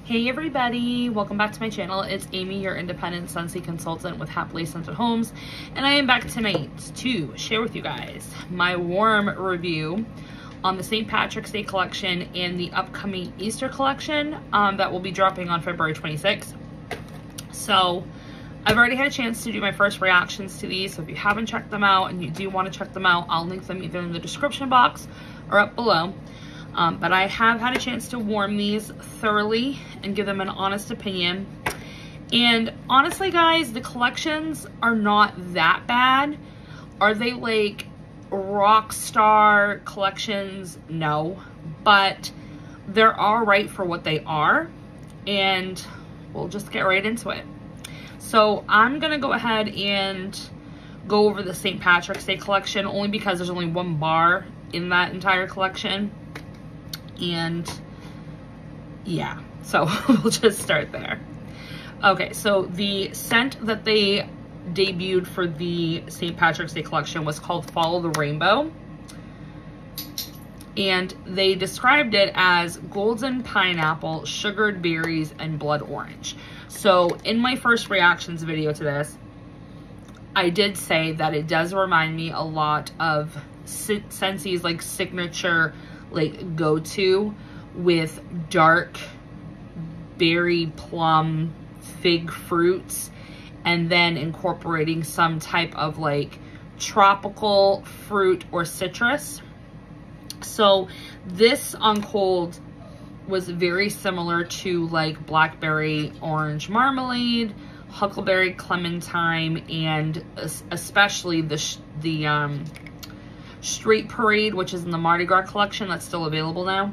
Hey everybody, welcome back to my channel. It's Amy, your independent Scentsy consultant with Happily Scented Homes, and I am back tonight to share with you guys my warm review on the St. Patrick's Day collection and the upcoming Easter collection that will be dropping on February 26th. So I've already had a chance to do my first reactions to these, so if you haven't checked them out and you do want to check them out, I'll link them either in the description box or up below. But I have had a chance to warm these thoroughly and give them an honest opinion. And honestly, guys, the collections are not that bad. Are they like rock star collections? No, but they're all right for what they are. And we'll just get right into it. So I'm gonna go ahead and go over the St. Patrick's Day collection only because there's only one bar in that entire collection. And yeah, so we'll just start there. Okay, so the scent that they debuted for the St. Patrick's Day collection was called Follow the Rainbow. And they described it as golden pineapple, sugared berries, and blood orange. So in my first reactions video to this, I did say that it does remind me a lot of Scentsy's like signature like go-to with dark berry, plum, fig fruits, and then incorporating some type of like tropical fruit or citrus. So this on cold was very similar to like blackberry orange marmalade, huckleberry clementine, and especially the Street Parade, which is in the Mardi Gras collection that's still available now.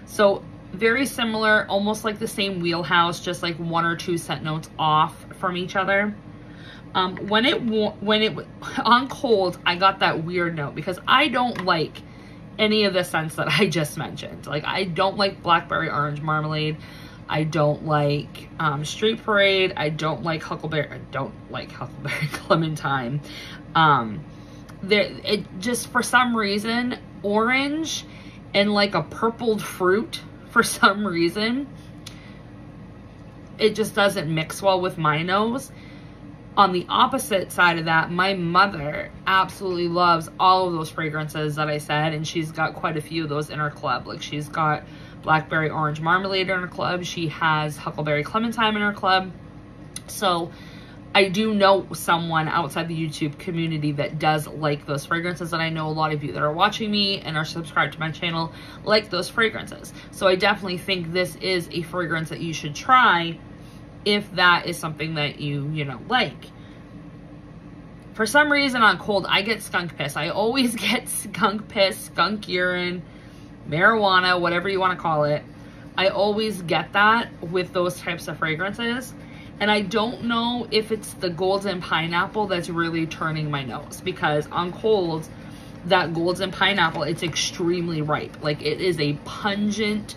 So very similar, almost like the same wheelhouse, just like one or two scent notes off from each other. When it on cold, I got that weird note because I don't like any of the scents that I just mentioned. Like I don't like blackberry orange marmalade. I don't like Street Parade. I don't like huckleberry clementine. It just, for some reason, orange and like a purpled fruit, for some reason, it just doesn't mix well with my nose. On the opposite side of that, my mother absolutely loves all of those fragrances that I said, and she's got quite a few of those in her club. Like she's got blackberry orange marmalade in her club. She has huckleberry clementine in her club. So I do know someone outside the YouTube community that does like those fragrances, and I know a lot of you that are watching me and are subscribed to my channel like those fragrances. So I definitely think this is a fragrance that you should try if that is something that you like. For some reason on cold, I get skunk piss. I always get skunk piss, skunk urine, marijuana, whatever you want to call it. I always get that with those types of fragrances. And I don't know if it's the golden pineapple that's really turning my nose, because on cold, that golden pineapple, it's extremely ripe. Like it is a pungent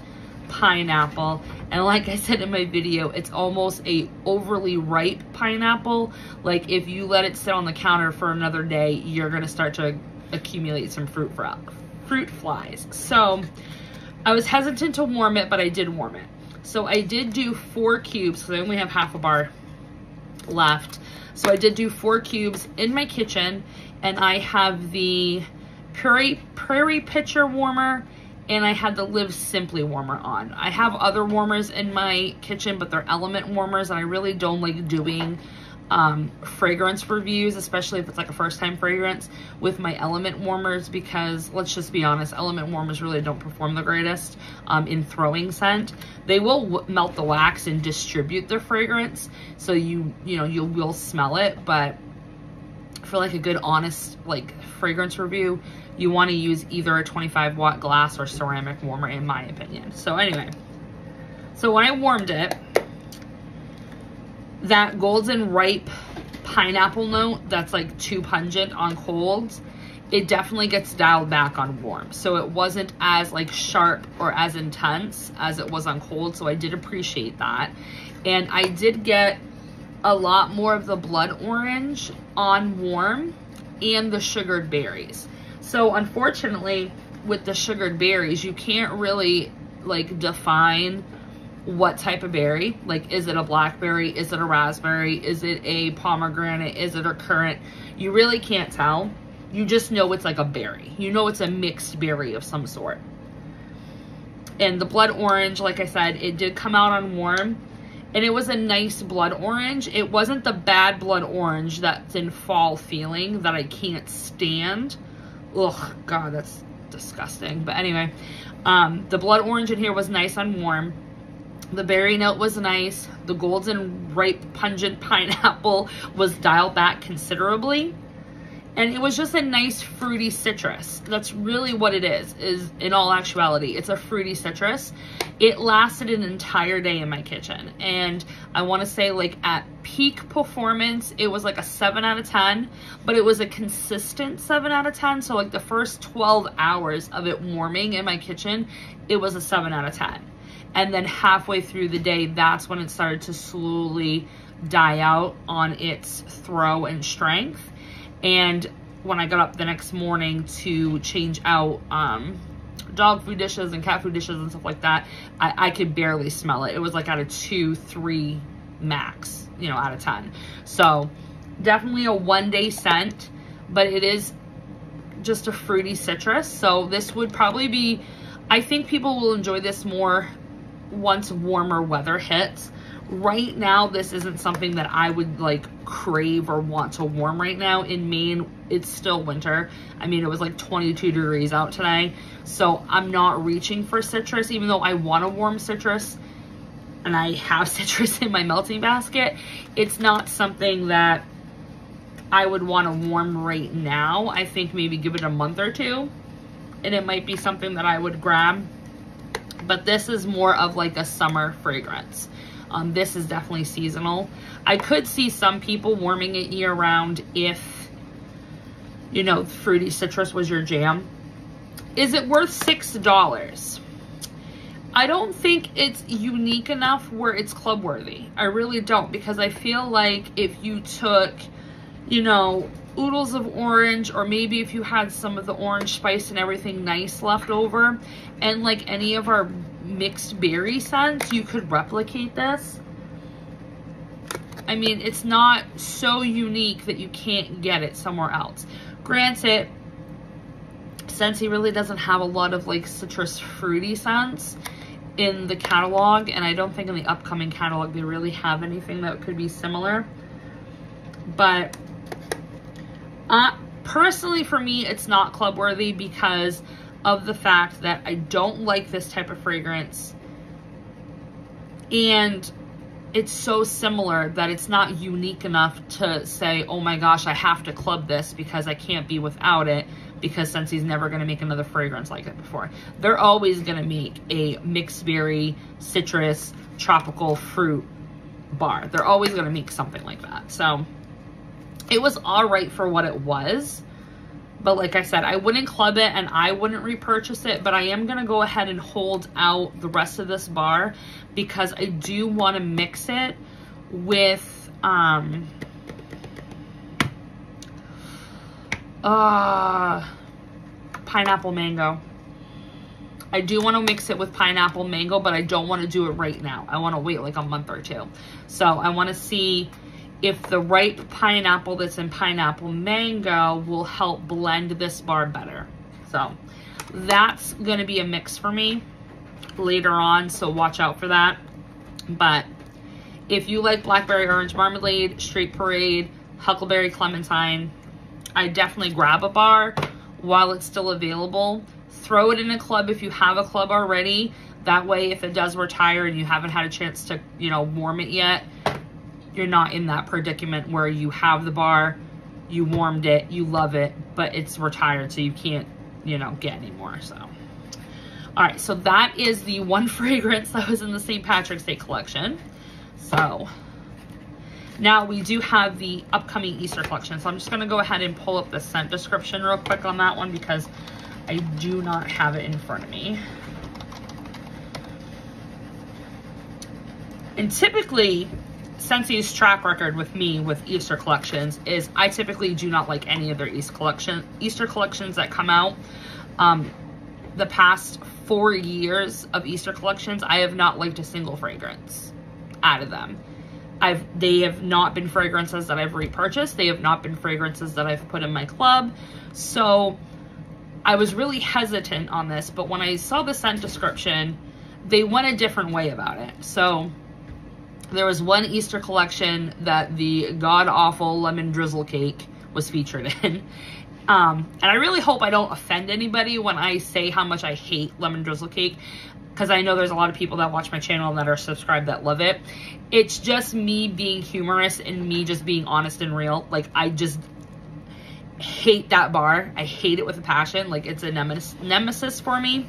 pineapple. And like I said in my video, it's almost a overly ripe pineapple. Like if you let it sit on the counter for another day, you're going to start to accumulate some fruit flies. So I was hesitant to warm it, but I did warm it. So I did do 4 cubes because I only have half a bar left. So I did do 4 cubes in my kitchen, and I have the Prairie Pitcher warmer, and I had the Live Simply warmer on. I have other warmers in my kitchen, but they're element warmers, and I really don't like doing fragrance reviews, especially if it's like a first time fragrance, with my element warmers, because let's just be honest, element warmers really don't perform the greatest in throwing scent. They will melt the wax and distribute the fragrance, so you will smell it, but for like a good honest like fragrance review, you want to use either a 25-watt glass or ceramic warmer, in my opinion. So anyway, so when I warmed it, that golden ripe pineapple note that's like too pungent on cold, it definitely gets dialed back on warm. So it wasn't as like sharp or as intense as it was on cold. So I did appreciate that. And I did get a lot more of the blood orange on warm and the sugared berries. So unfortunately with the sugared berries, you can't really like define what type of berry. Like, is it a blackberry? Is it a raspberry? Is it a pomegranate? Is it a currant? You really can't tell. You just know it's like a berry. You know it's a mixed berry of some sort. And the blood orange, like I said, it did come out on warm. And it was a nice blood orange. It wasn't the bad blood orange that's in fall feeling that I can't stand. Ugh, God, that's disgusting. But anyway, the blood orange in here was nice on warm. The berry note was nice. The golden ripe pungent pineapple was dialed back considerably. And it was just a nice fruity citrus. That's really what it is in all actuality. It's a fruity citrus. It lasted an entire day in my kitchen. And I want to say, like, at peak performance, it was like a 7 out of 10. But it was a consistent 7 out of 10. So, like, the first 12 hours of it warming in my kitchen, it was a 7 out of 10. And then halfway through the day, that's when it started to slowly die out on its throw and strength. And when I got up the next morning to change out dog food dishes and cat food dishes and stuff like that, I could barely smell it. It was like at a 2, 3 max, you know, out of 10. So definitely a one-day scent, but it is just a fruity citrus. So this would probably be, I think people will enjoy this more once warmer weather hits. Right now, this isn't something that I would like crave or want to warm right now. In Maine, it's still winter. I mean, it was like 22 degrees out today. So I'm not reaching for citrus, even though I want a warm citrus and I have citrus in my melting basket. It's not something that I would want to warm right now. I think maybe give it a month or two and it might be something that I would grab. But this is more of like a summer fragrance. This is definitely seasonal. I could see some people warming it year round if, you know, fruity citrus was your jam. Is it worth $6? I don't think it's unique enough where it's club worthy. I really don't, because I feel like if you took, you know, oodles of orange, or maybe if you had some of the orange spice and everything nice left over, and like any of our mixed berry scents, you could replicate this. I mean, it's not so unique that you can't get it somewhere else. Granted, Scentsy really doesn't have a lot of like citrus fruity scents in the catalog, and I don't think in the upcoming catalog they really have anything that could be similar. But personally for me, it's not club worthy because of the fact that I don't like this type of fragrance, and it's so similar that it's not unique enough to say, oh my gosh, I have to club this because I can't be without it, because Scentsy's never going to make another fragrance like it before. They're always going to make a mixed berry, citrus, tropical fruit bar. They're always going to make something like that. So it was all right for what it was. But like I said, I wouldn't club it and I wouldn't repurchase it, but I am going to go ahead and hold out the rest of this bar because I do want to mix it with pineapple mango. I do want to mix it with pineapple mango, but I don't want to do it right now. I want to wait like a month or two. So I want to see if the ripe pineapple that's in pineapple mango will help blend this bar better. So that's going to be a mix for me later on, so watch out for that. But if you like blackberry orange marmalade, straight parade, huckleberry clementine, I definitely grab a bar while it's still available. Throw it in a club if you have a club already. That way, if it does retire and you haven't had a chance to, you know, warm it yet, you're not in that predicament where you have the bar, you warmed it, you love it, but it's retired, so you can't, you know, get any more. So, all right, so that is the one fragrance that was in the St. Patrick's Day collection. So now we do have the upcoming Easter collection. So I'm just going to go ahead and pull up the scent description real quick on that one because I do not have it in front of me. And typically, Scentsy's track record with me with Easter collections is I typically do not like any of their Easter collections that come out. the past 4 years of Easter collections, I have not liked a single fragrance out of them. They have not been fragrances that I've repurchased. They have not been fragrances that I've put in my club. So I was really hesitant on this, but when I saw the scent description, they went a different way about it. So there was one Easter collection that the god-awful lemon drizzle cake was featured in. And I really hope I don't offend anybody when I say how much I hate lemon drizzle cake, because I know there's a lot of people that watch my channel that are subscribed that love it. It's just me being humorous and me just being honest and real. Like, I just hate that bar. I hate it with a passion. Like, it's a nemesis for me.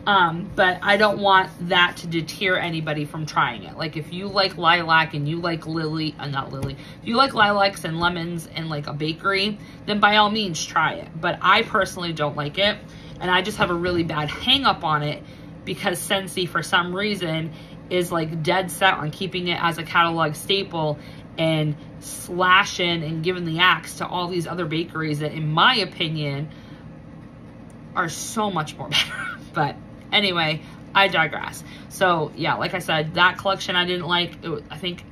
But I don't want that to deter anybody from trying it. Like, if you like lilac and you like if you like lilacs and lemons and like a bakery, then by all means try it. But I personally don't like it, and I just have a really bad hang up on it because Scentsy, for some reason, is like dead set on keeping it as a catalog staple and slashing and giving the axe to all these other bakeries that, in my opinion, are so much more better. But anyway, I digress. So yeah, like I said, that collection I didn't like. I think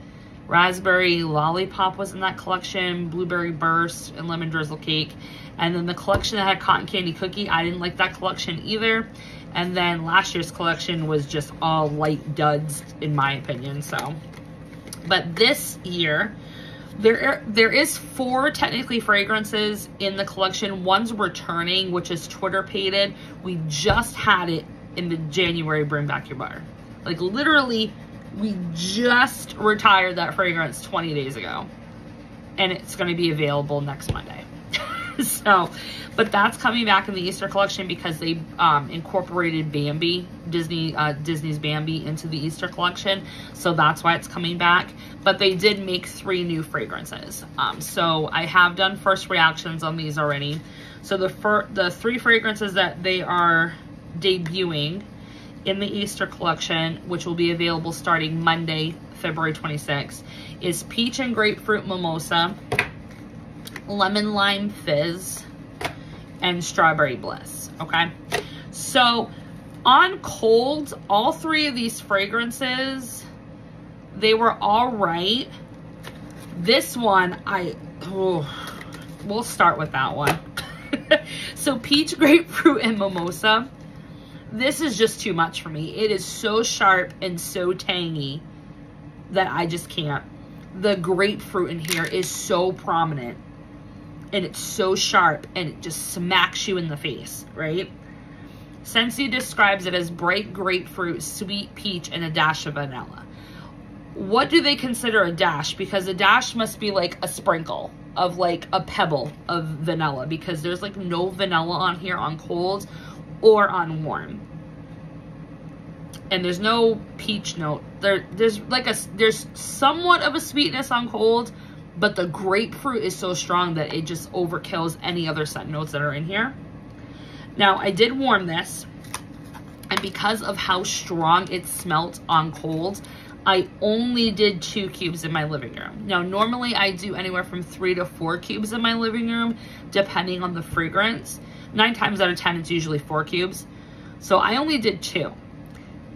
Raspberry Lollipop was in that collection, Blueberry Burst, and Lemon Drizzle Cake. And then the collection that had Cotton Candy Cookie, I didn't like that collection either. And then last year's collection was just all light duds, in my opinion. So, but this year, there is 4 technically fragrances in the collection. One's returning, which is Twitter pated. We just had it in the January Bring Back Your Bar. Like, literally, we just retired that fragrance 20 days ago. And it's going to be available next Monday. So, but that's coming back in the Easter collection because they incorporated Bambi, Disney's Bambi, into the Easter collection. So that's why it's coming back. But they did make 3 new fragrances. So I have done first reactions on these already. So the 3 fragrances that they are debuting in the Easter collection, which will be available starting Monday, February 26th, is Peach and Grapefruit Mimosa, Lemon Lime Fizz, and Strawberry Bliss. Okay, so on cold, all 3 of these fragrances, they were all right. This one, we'll start with that one. So Peach, Grapefruit, and Mimosa, this is just too much for me. It is so sharp and so tangy that I just can't. The grapefruit in here is so prominent, and it's so sharp, and it just smacks you in the face, right? Scentsy describes it as bright grapefruit, sweet peach, and a dash of vanilla. What do they consider a dash? Because a dash must be like a sprinkle of like a pebble of vanilla, because there's like no vanilla on here on cold or on warm. And there's no peach note. There's somewhat of a sweetness on cold, but the grapefruit is so strong that it just overkills any other scent notes that are in here. Now, I did warm this, and because of how strong it smelt on cold, I only did 2 cubes in my living room. Now, normally I do anywhere from 3 to 4 cubes in my living room, depending on the fragrance. 9 times out of 10, it's usually 4 cubes. So I only did 2.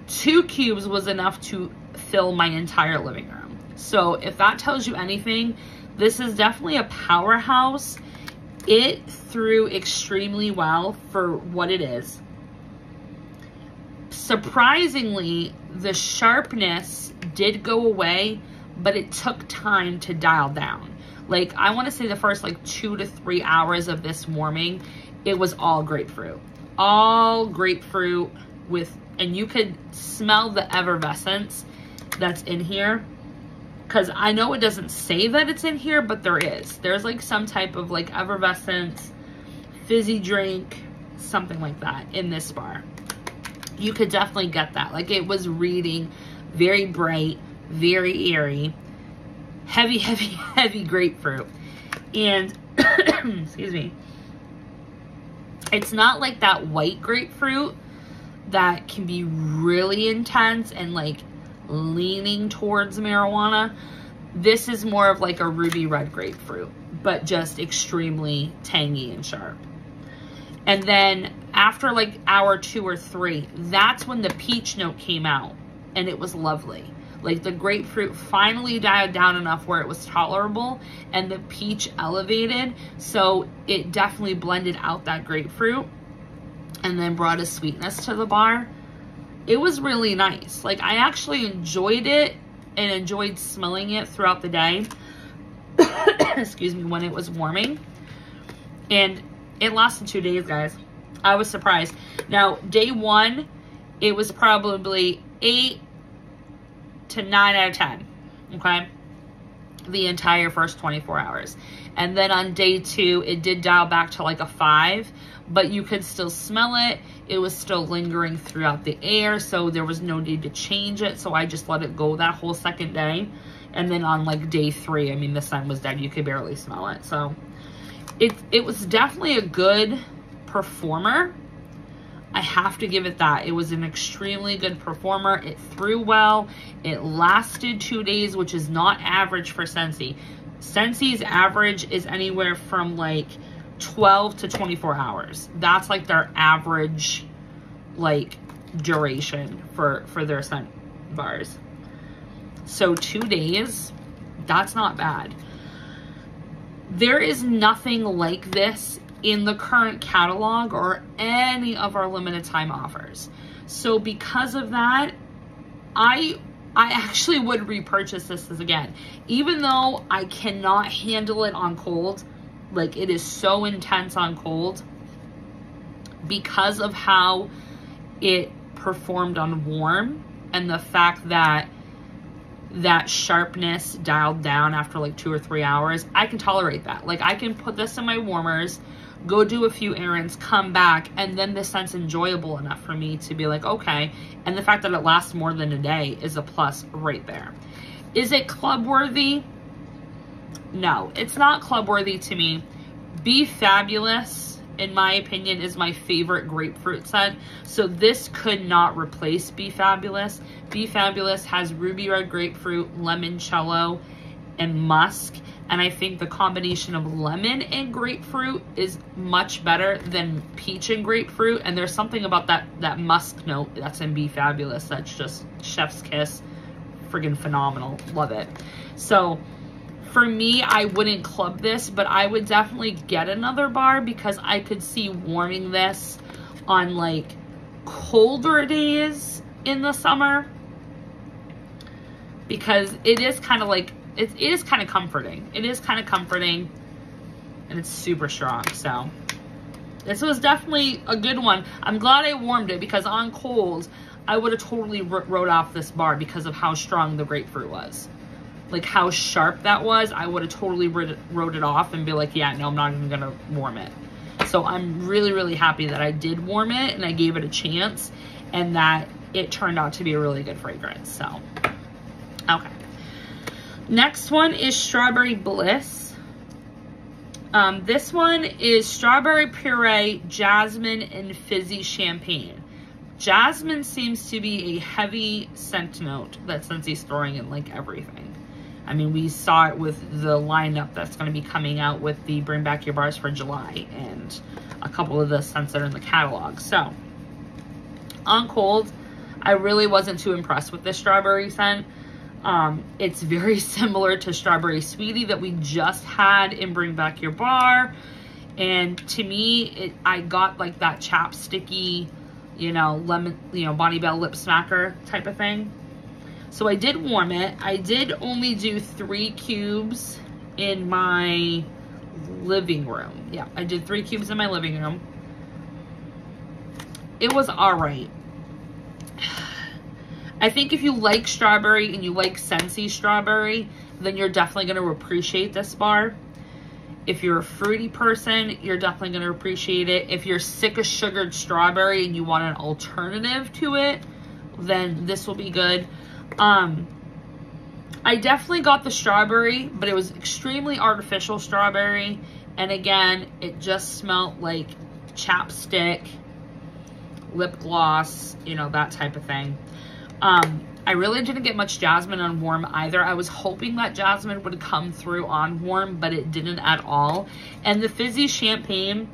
2 cubes was enough to fill my entire living room. So if that tells you anything, this is definitely a powerhouse. It threw extremely well for what it is. Surprisingly, the sharpness did go away, but it took time to dial down. Like, I want to say the first like 2 to 3 hours of this warming, it was all grapefruit. All grapefruit with, and you could smell the effervescence that's in here. Because I know it doesn't say that it's in here, but there is. There's like some type of like effervescence, fizzy drink, something like that in this bar. You could definitely get that. Like, it was reading very bright, very airy, heavy, heavy, heavy grapefruit. And, excuse me, it's not like that white grapefruit that can be really intense and like leaning towards marijuana. This is more of like a ruby red grapefruit, but just extremely tangy and sharp. And then after like hour 2 or 3, that's when the peach note came out, and it was lovely. Like the grapefruit finally died down enough where it was tolerable, and the peach elevated, so it definitely blended out that grapefruit and then brought a sweetness to the bar. It was really nice. Like, I actually enjoyed it and enjoyed smelling it throughout the day. Excuse me, when it was warming. And it lasted 2 days, guys. I was surprised. Now, day 1, it was probably 8 to 9 out of 10. Okay? The entire first 24 hours. And then on day 2, it did dial back to like a 5. But you could still smell it. It was still lingering throughout the air, so there was no need to change it. So I just let it go that whole second day. And then on like day 3, I mean, the sun was dead. You could barely smell it. So it was definitely a good performer. I have to give it that. It was an extremely good performer. It threw well. It lasted 2 days, which is not average for Scentsy. Scentsy's average is anywhere from like 12 to 24 hours. That's like their average like duration for their scent bars. So 2 days, that's not bad. There is nothing like this in the current catalog or any of our limited time offers. So because of that, I actually would repurchase this again. Even though I cannot handle it on cold, like it is so intense on cold, because of how it performed on warm and the fact that that sharpness dialed down after like 2 or 3 hours, I can tolerate that. Like I can put this in my warmers, go do a few errands, come back, and then the scent's enjoyable enough for me to be like, okay. And the fact that it lasts more than a day is a plus right there. Is it club worthy? No, it's not club worthy to me. Be Fabulous, in my opinion, is my favorite grapefruit scent. So this could not replace Be Fabulous. Be Fabulous has ruby red grapefruit, limoncello, and musk. And I think the combination of lemon and grapefruit is much better than peach and grapefruit. And there's something about that musk note that's in Be Fabulous that's just chef's kiss. Friggin' phenomenal. Love it. So for me, I wouldn't club this, but I would definitely get another bar because I could see warming this on like colder days in the summer, because it is kind of like, it is kind of comforting. It is kind of comforting, and it's super strong. So this was definitely a good one. I'm glad I warmed it, because on cold, I would have totally wrote off this bar because of how strong the grapefruit was. Like how sharp that was, I would have totally wrote it off and be like, yeah, no, I'm not even gonna warm it. So I'm really, really happy that I did warm it and I gave it a chance, and that it turned out to be a really good fragrance. So, okay. Next one is Strawberry Bliss. This one is strawberry puree, jasmine, and fizzy champagne. Jasmine seems to be a heavy scent note that Scentsy's throwing in like everything. I mean, we saw it with the lineup that's going to be coming out with the Bring Back Your Bars for July, and a couple of the scents that are in the catalog. So, on cold, I really wasn't too impressed with this strawberry scent. It's very similar to Strawberry Sweetie that we just had in Bring Back Your Bar. And to me, I got like that chapsticky, you know, lemon, you know, Bonnie Bell lip smacker type of thing. So I did warm it. I did only do 3 cubes in my living room. Yeah, I did 3 cubes in my living room. It was all right. I think if you like strawberry and you like Scentsy strawberry, then you're definitely going to appreciate this bar. If you're a fruity person, you're definitely going to appreciate it. If you're sick of sugared strawberry and you want an alternative to it, then this will be good. I definitely got the strawberry, but it was extremely artificial strawberry. And again, it just smelled like chapstick, lip gloss, you know, that type of thing. I really didn't get much jasmine on warm either. I was hoping that jasmine would come through on warm, but it didn't at all. And the fizzy champagne,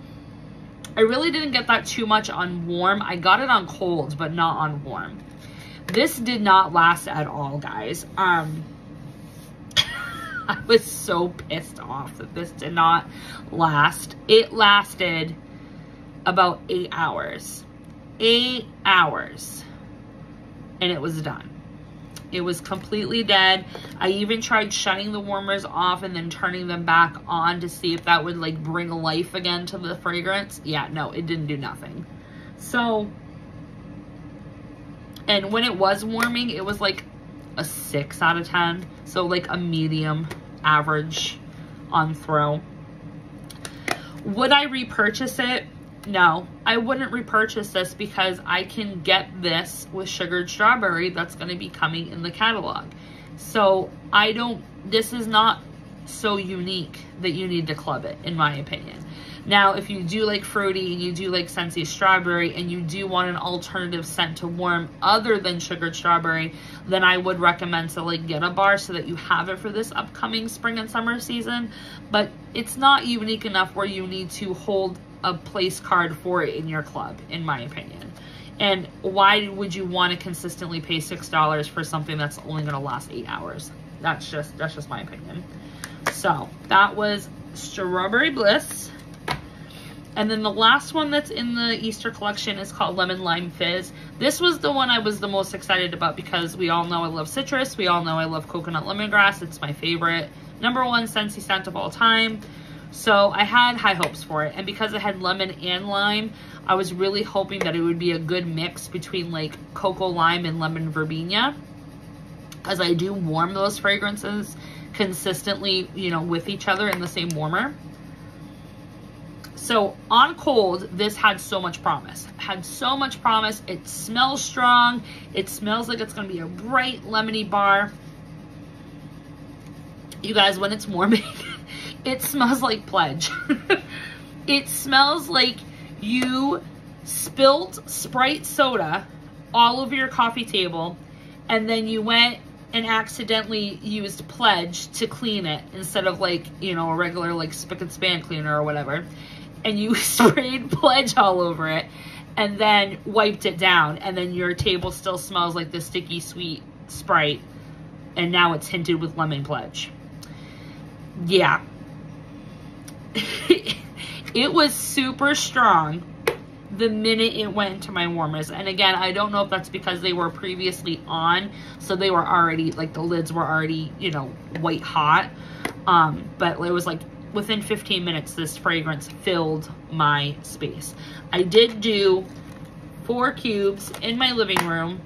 I really didn't get that too much on warm. I got it on cold, but not on warm. This did not last at all, guys. I was so pissed off that this did not last. It lasted about 8 hours. 8 hours. And it was done. It was completely dead. I even tried shutting the warmers off and then turning them back on to see if that would like bring life again to the fragrance. Yeah, no, it didn't do nothing. So, and when it was warming, it was like a 6 out of 10. So like a medium average on throw. Would I repurchase it? No, I wouldn't repurchase this because I can get this with sugared strawberry that's going to be coming in the catalog. So this is not so unique that you need to club it, in my opinion. Now, if you do like fruity and you do like Scentsy strawberry and you do want an alternative scent to warm other than sugared strawberry, then I would recommend to like get a bar so that you have it for this upcoming spring and summer season. But it's not unique enough where you need to hold a place card for it in your club, in my opinion. And why would you want to consistently pay $6 for something that's only going to last 8 hours? That's just my opinion. So that was Strawberry Bliss. And then the last one that's in the Easter collection is called Lemon Lime Fizz. This was the one I was the most excited about because we all know I love citrus. We all know I love coconut lemongrass. It's my favorite #1 Scentsy scent of all time. So I had high hopes for it. And because it had lemon and lime, I was really hoping that it would be a good mix between like cocoa lime and lemon verbena. Because I do warm those fragrances consistently, you know, with each other in the same warmer. So on cold, this had so much promise. It had so much promise. It smells strong. It smells like it's going to be a bright lemony bar. You guys, when it's warming, it smells like Pledge. It smells like you spilled Sprite soda all over your coffee table and then you went and accidentally used Pledge to clean it instead of like, you know, a regular like spick and span cleaner or whatever. And you sprayed Pledge all over it and then wiped it down. And then your table still smells like the sticky sweet Sprite. And now it's hinted with lemon Pledge. Yeah. It was super strong the minute it went into my warmers. And again, I don't know if that's because they were previously on. So they were already, like the lids were already, you know, white hot. But it was like, within 15 minutes, this fragrance filled my space. I did do 4 cubes in my living room,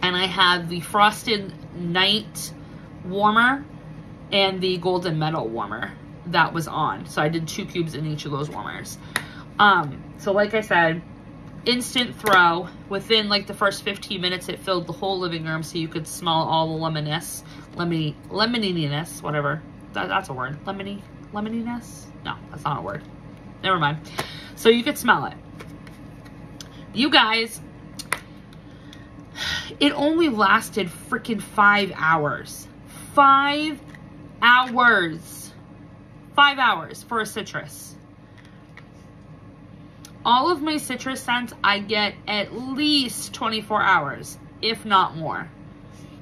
and I had the Frosted Night warmer and the Golden Metal warmer that was on. So I did 2 cubes in each of those warmers. So like I said, instant throw. Within like the first 15 minutes, it filled the whole living room, so you could smell all the lemoniness, whatever. That's a word. Lemoniness? No, that's not a word. Never mind. So you could smell it. You guys, it only lasted freaking 5 hours. 5 hours. 5 hours for a citrus. All of my citrus scents, I get at least 24 hours, if not more.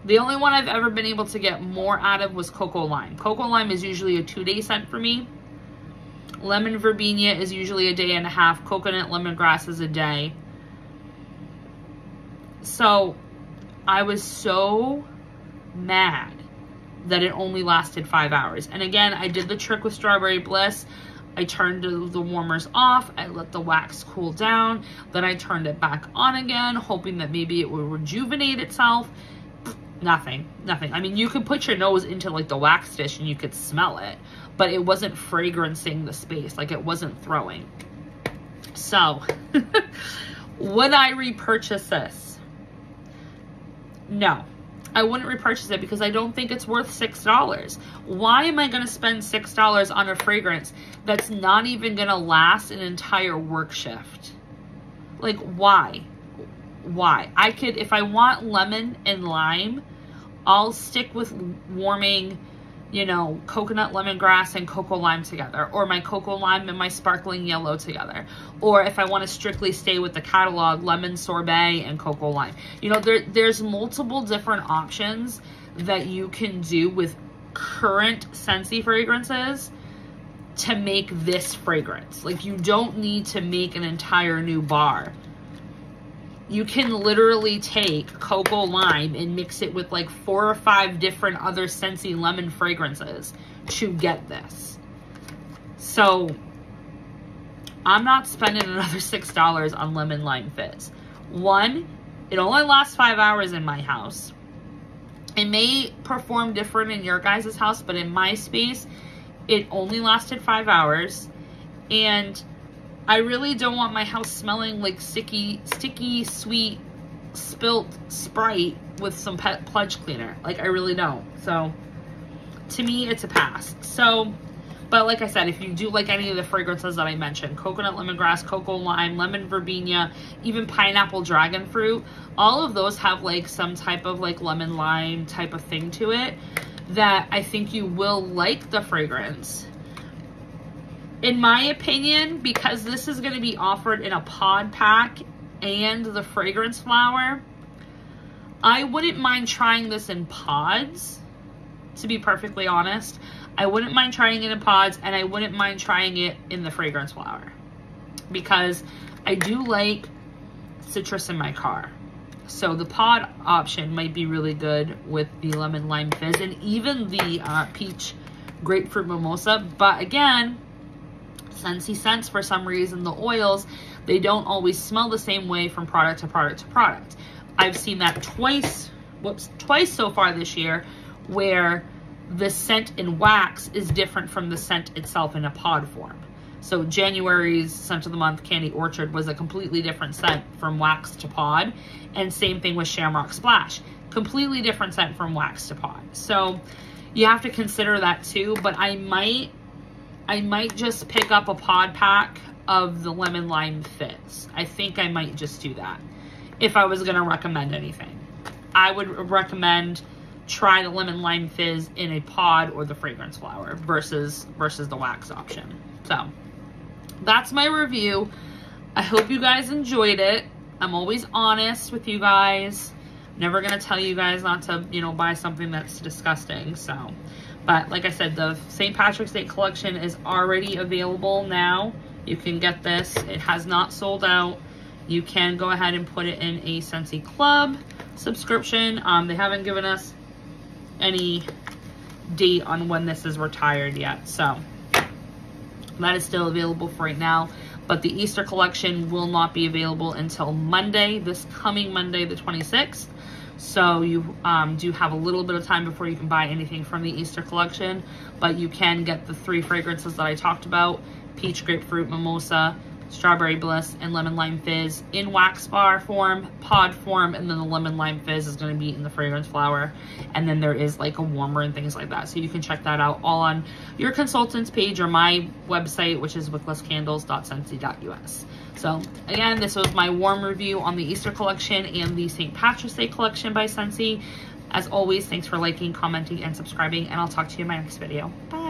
The only one I've ever been able to get more out of was Cocoa Lime. Cocoa Lime is usually a 2-day scent for me. Lemon Verbena is usually a 1.5 days. Coconut Lemongrass is a day. So I was so mad that it only lasted 5 hours. And again, I did the trick with Strawberry Bliss. I turned the warmers off. I let the wax cool down. Then I turned it back on again, hoping that maybe it would rejuvenate itself. Nothing. I mean, you could put your nose into like the wax dish and you could smell it, but it wasn't fragrancing the space. Like it wasn't throwing. So would I repurchase this? No, I wouldn't repurchase it because I don't think it's worth $6. Why am I going to spend $6 on a fragrance that's not even going to last an entire work shift? Like, why? Why? I could, if I want lemon and lime, I'll stick with warming, you know, coconut lemongrass and cocoa lime together, or my cocoa lime and my sparkling yellow together. Or if I want to strictly stay with the catalog, lemon sorbet and cocoa lime. You know, there's multiple different options that you can do with current Scentsy fragrances to make this fragrance. Like, you don't need to make an entire new bar. You can literally take cocoa lime and mix it with like 4 or 5 different other Scentsy lemon fragrances to get this. So I'm not spending another $6 on lemon lime fizz. One, it only lasts 5 hours in my house. It may perform different in your guys' house, but in my space, it only lasted 5 hours. And I really don't want my house smelling like sticky, sweet, spilt Sprite with some Pledge cleaner. Like, I really don't. So, to me, it's a pass. So, but like I said, if you do like any of the fragrances that I mentioned, coconut lemongrass, cocoa lime, lemon verbena, even pineapple dragon fruit, all of those have like some type of like lemon lime type of thing to it that I think you will like the fragrance. In my opinion, because this is going to be offered in a pod pack and the fragrance flower, I wouldn't mind trying this in pods, to be perfectly honest. I wouldn't mind trying it in pods, and I wouldn't mind trying it in the fragrance flower, because I do like citrus in my car. So the pod option might be really good with the lemon lime fizz and even the peach grapefruit mimosa. But again, Scentsy scents, for some reason, the oils, they don't always smell the same way from product to product to product. I've seen that twice so far this year, where the scent in wax is different from the scent itself in a pod form. So January's scent of the month, Candy Orchard, was a completely different scent from wax to pod. And same thing with Shamrock Splash. Completely different scent from wax to pod. So you have to consider that too. But I might just pick up a pod pack of the lemon lime fizz. I think I might just do that. If I was going to recommend anything, I would recommend try the lemon lime fizz in a pod or the fragrance flower versus the wax option. So that's my review. I hope you guys enjoyed it. I'm always honest with you guys. Never going to tell you guys not to, you know, buy something that's disgusting. So, but like I said, the St. Patrick's Day collection is already available now. You can get this. It has not sold out. You can go ahead and put it in a Scentsy Club subscription. They haven't given us any date on when this is retired yet. So that is still available for right now. But the Easter collection will not be available until Monday, this coming Monday, the 26th. So you do have a little bit of time before you can buy anything from the Easter collection. But you can get the 3 fragrances that I talked about: peach, grapefruit, mimosa, strawberry bliss, and lemon lime fizz in wax bar form, pod form, and then the lemon lime fizz is going to be in the fragrance flower. And then there is like a warmer and things like that. So you can check that out all on your consultant's page or my website, which is wicklesscandles.scentsy.us. So again, this was my warm review on the Easter collection and the St. Patrick's Day collection by Scentsy. As always, thanks for liking, commenting, and subscribing, and I'll talk to you in my next video. Bye.